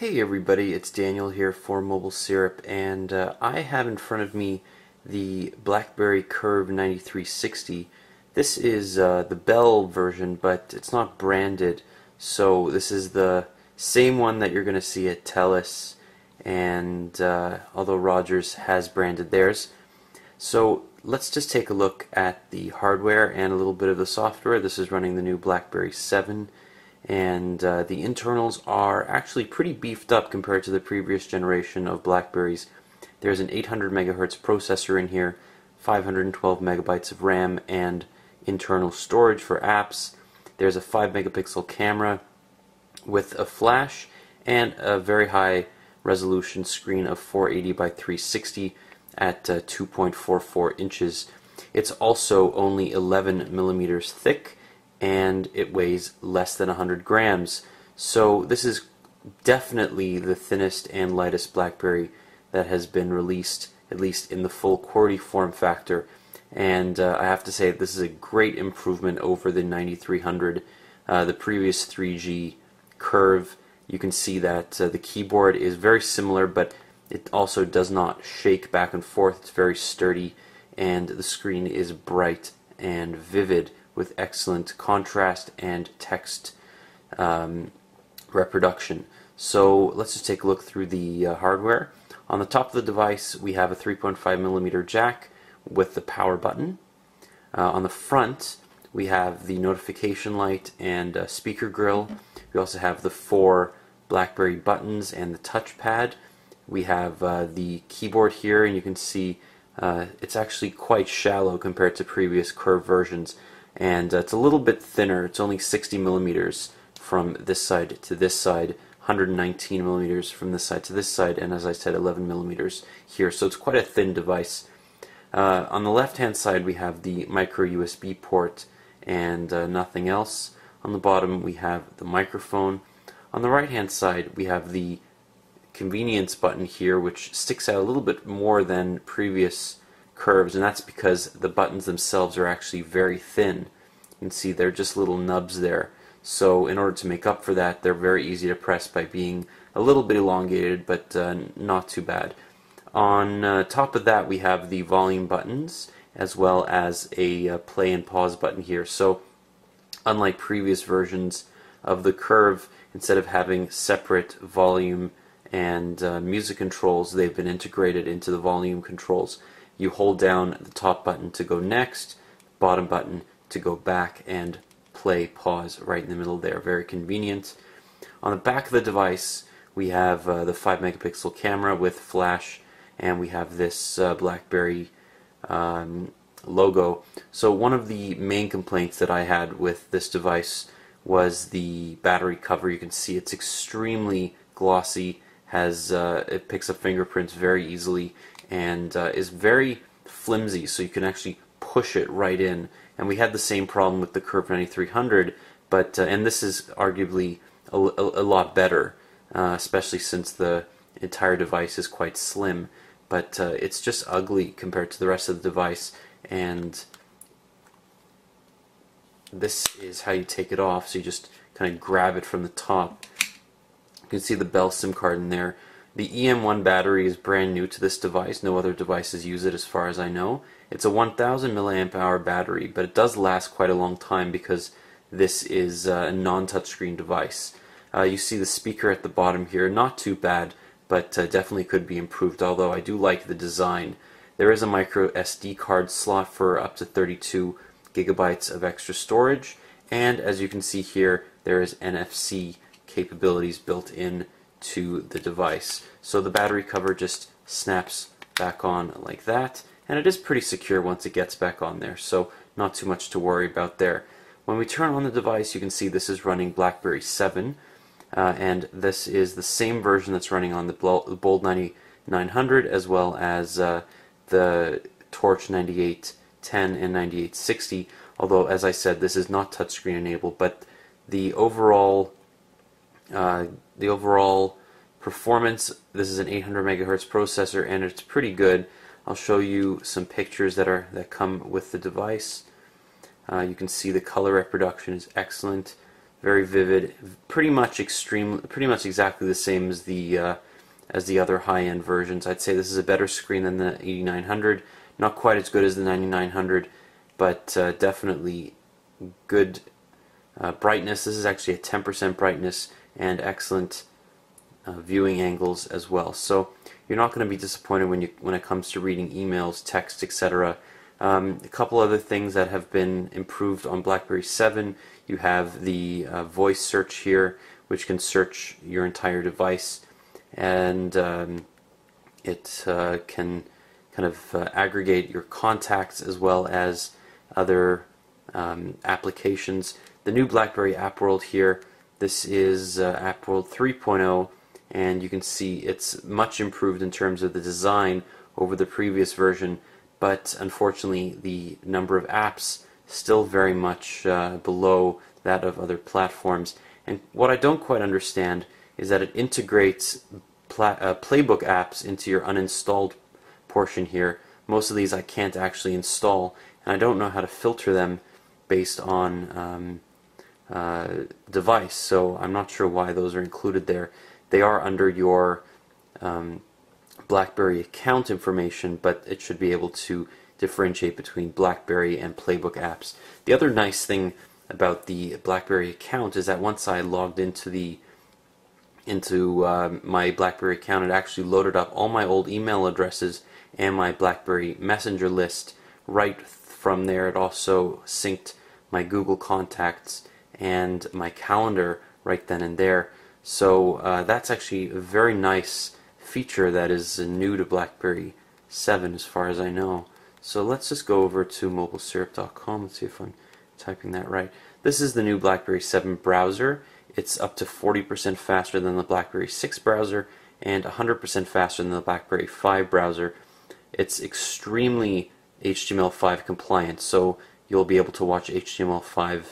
Hey everybody, it's Daniel here for Mobile Syrup, and I have in front of me the BlackBerry Curve 9360. This is the Bell version, but it's not branded, so this is the same one that you're going to see at TELUS, and although Rogers has branded theirs. So let's just take a look at the hardware and a little bit of the software. This is running the new BlackBerry 7. And the internals are actually pretty beefed up compared to the previous generation of Blackberries. There's an 800 megahertz processor in here, 512 megabytes of RAM, and internal storage for apps. There's a 5 megapixel camera with a flash and a very high resolution screen of 480 by 360 at 2.44 inches. It's also only 11 millimeters thick, and it weighs less than 100 grams. So this is definitely the thinnest and lightest BlackBerry that has been released, at least in the full QWERTY form factor. And I have to say this is a great improvement over the 9300, the previous 3G Curve. You can see that the keyboard is very similar, but it also does not shake back and forth. It's very sturdy, and the screen is bright and vivid, with excellent contrast and text reproduction. So let's just take a look through the hardware. On the top of the device we have a 3.5 millimeter jack with the power button. On the front we have the notification light and speaker grill. We also have the 4 BlackBerry buttons and the touchpad. We have the keyboard here, and you can see it's actually quite shallow compared to previous Curve versions. And it's a little bit thinner. It's only 60 millimeters from this side to this side, 119 millimeters from this side to this side, and as I said, 11 millimeters here. So it's quite a thin device. On the left hand side we have the micro USB port and nothing else. On the bottom we have the microphone. On the right hand side we have the convenience button here, which sticks out a little bit more than previous Curves, and that's because the buttons themselves are actually very thin. You can see they're just little nubs there. So in order to make up for that, they're very easy to press by being a little bit elongated, but not too bad. On top of that we have the volume buttons, as well as a play and pause button here. So unlike previous versions of the Curve, instead of having separate volume and music controls, they've been integrated into the volume controls. You hold down the top button to go next, bottom button to go back, and play, pause right in the middle there. Very convenient. On the back of the device we have the 5 megapixel camera with flash, and we have this BlackBerry logo. So one of the main complaints that I had with this device was the battery cover. You can see it's extremely glossy, it picks up fingerprints very easily, and is very flimsy, so you can actually push it right in. And we had the same problem with the Curve 9300, but and this is arguably a lot better, especially since the entire device is quite slim. But it's just ugly compared to the rest of the device, and this is how you take it off. So you just kind of grab it from the top. You can see the Bell SIM card in there. The EM1 battery is brand new to this device. No other devices use it as far as I know. It's a 1000 milliamp hour battery, but it does last quite a long time because this is a non-touchscreen device. You see the speaker at the bottom here. Not too bad, but definitely could be improved, although I do like the design. There is a micro SD card slot for up to 32 gigabytes of extra storage, and as you can see here, there is NFC capabilities built in to the device. So the battery cover just snaps back on like that, and it is pretty secure once it gets back on there, so not too much to worry about there. When we turn on the device, you can see this is running BlackBerry 7, and this is the same version that's running on the Bold 9900, as well as the Torch 9810 and 9860, although as I said, this is not touchscreen enabled, but the overall performance, this is an 800 megahertz processor, and it's pretty good. I'll show you some pictures that come with the device. You can see the color reproduction is excellent. very vivid, pretty much exactly the same as the other high-end versions. I'd say this is a better screen than the 8900. Not quite as good as the 9900, but definitely good brightness. This is actually a 10% brightness and excellent viewing angles as well. So you're not going to be disappointed when it comes to reading emails, text, etc. A couple other things that have been improved on BlackBerry 7. You have the voice search here, which can search your entire device, and it can kind of aggregate your contacts as well as other applications. The new BlackBerry App World here, this is App World 3.0, and you can see it's much improved in terms of the design over the previous version, but unfortunately the number of apps still very much below that of other platforms. And what I don't quite understand is that it integrates playbook apps into your uninstalled portion here. Most of these I can't actually install, and I don't know how to filter them based on device, so I'm not sure why those are included there. They are under your BlackBerry account information, but it should be able to differentiate between BlackBerry and playbook apps. The other nice thing about the BlackBerry account is that once I logged into my BlackBerry account, it actually loaded up all my old email addresses and my BlackBerry Messenger list right from there. It also synced my Google contacts and my calendar right then and there. So that's actually a very nice feature that is new to BlackBerry 7 as far as I know. So let's just go over to mobilesyrup.com. Let's see if I'm typing that right. This is the new BlackBerry 7 browser. It's up to 40% faster than the BlackBerry 6 browser and 100% faster than the BlackBerry 5 browser. It's extremely HTML5 compliant, so you'll be able to watch HTML5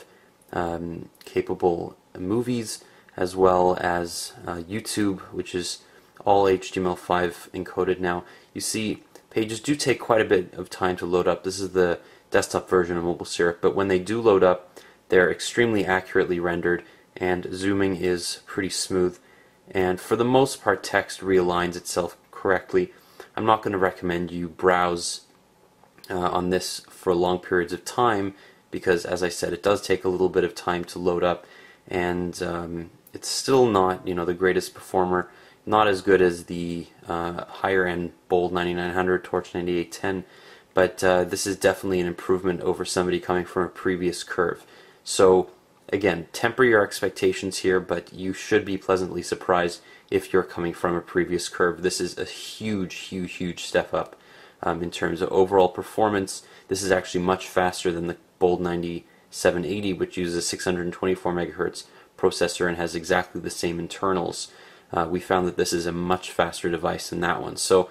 capable movies, as well as YouTube, which is all HTML5 encoded now. You see, pages do take quite a bit of time to load up. This is the desktop version of Mobile Syrup, but when they do load up, they're extremely accurately rendered, and zooming is pretty smooth. And for the most part, text realigns itself correctly. I'm not going to recommend you browse on this for long periods of time, because, as I said, it does take a little bit of time to load up, and it's still not, the greatest performer. Not as good as the higher end Bold 9900, Torch 9810, but this is definitely an improvement over somebody coming from a previous Curve. So again, temper your expectations here, but you should be pleasantly surprised if you're coming from a previous Curve. This is a huge step up in terms of overall performance. This is actually much faster than the Bold 9780, which uses a 624 megahertz processor and has exactly the same internals. We found that this is a much faster device than that one. So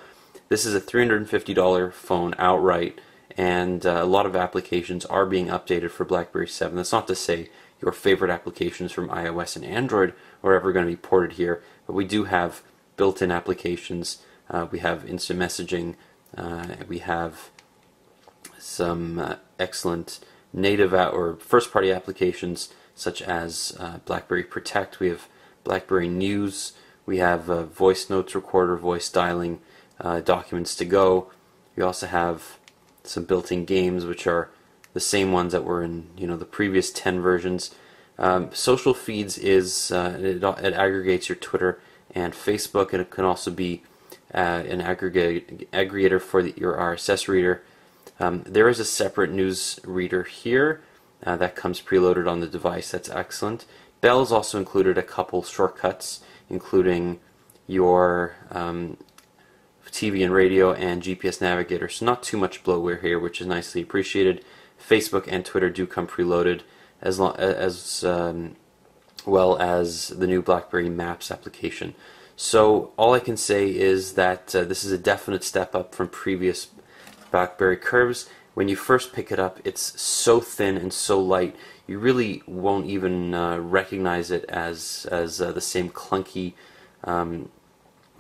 this is a $350 phone outright, and a lot of applications are being updated for BlackBerry 7. That's not to say your favorite applications from iOS and Android are ever going to be ported here, but we do have built-in applications. We have instant messaging. We have some excellent native or first-party applications such as BlackBerry Protect. We have BlackBerry News. We have voice notes recorder, voice dialing, documents to go. We also have some built-in games, which are the same ones that were in the previous 10 versions. Social feeds is it aggregates your Twitter and Facebook, and it can also be an aggregator for your RSS reader. There is a separate news reader here that comes preloaded on the device. That's excellent. Bell's also included a couple shortcuts, including your TV and radio and GPS navigator. So not too much bloatware here, which is nicely appreciated. Facebook and Twitter do come preloaded, as well as the new BlackBerry Maps application. So all I can say is that this is a definite step up from previous BlackBerry Curves. When you first pick it up, it's so thin and so light, you really won't even recognize it as the same clunky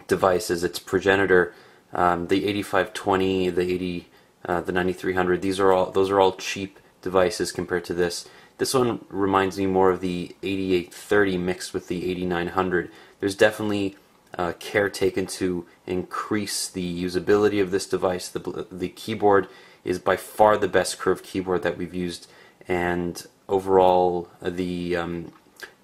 device as its progenitor. The 8520, the 9300, those are all cheap devices compared to this. This one reminds me more of the 8830 mixed with the 8900. There's definitely care taken to increase the usability of this device. The keyboard is by far the best curved keyboard that we've used, and overall the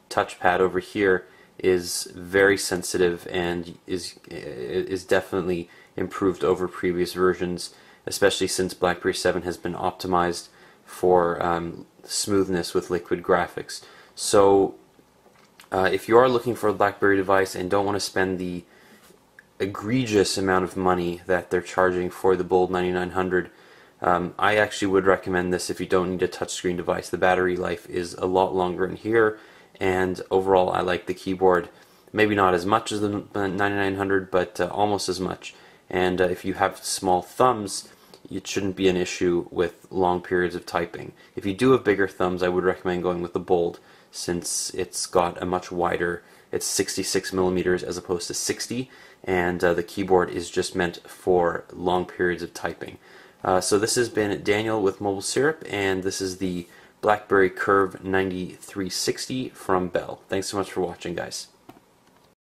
touchpad over here is very sensitive and is definitely improved over previous versions, especially since BlackBerry 7 has been optimized for smoothness with liquid graphics. So if you are looking for a BlackBerry device and don't want to spend the egregious amount of money that they're charging for the Bold 9900, I actually would recommend this if you don't need a touchscreen device. The battery life is a lot longer in here, and overall I like the keyboard. Maybe not as much as the 9900, but almost as much. And if you have small thumbs, it shouldn't be an issue with long periods of typing. If you do have bigger thumbs, I would recommend going with the Bold, since it's got a much wider, it's 66 millimeters as opposed to 60, and the keyboard is just meant for long periods of typing. So this has been Daniel with Mobile Syrup, and this is the BlackBerry Curve 9360 from Bell. Thanks so much for watching, guys.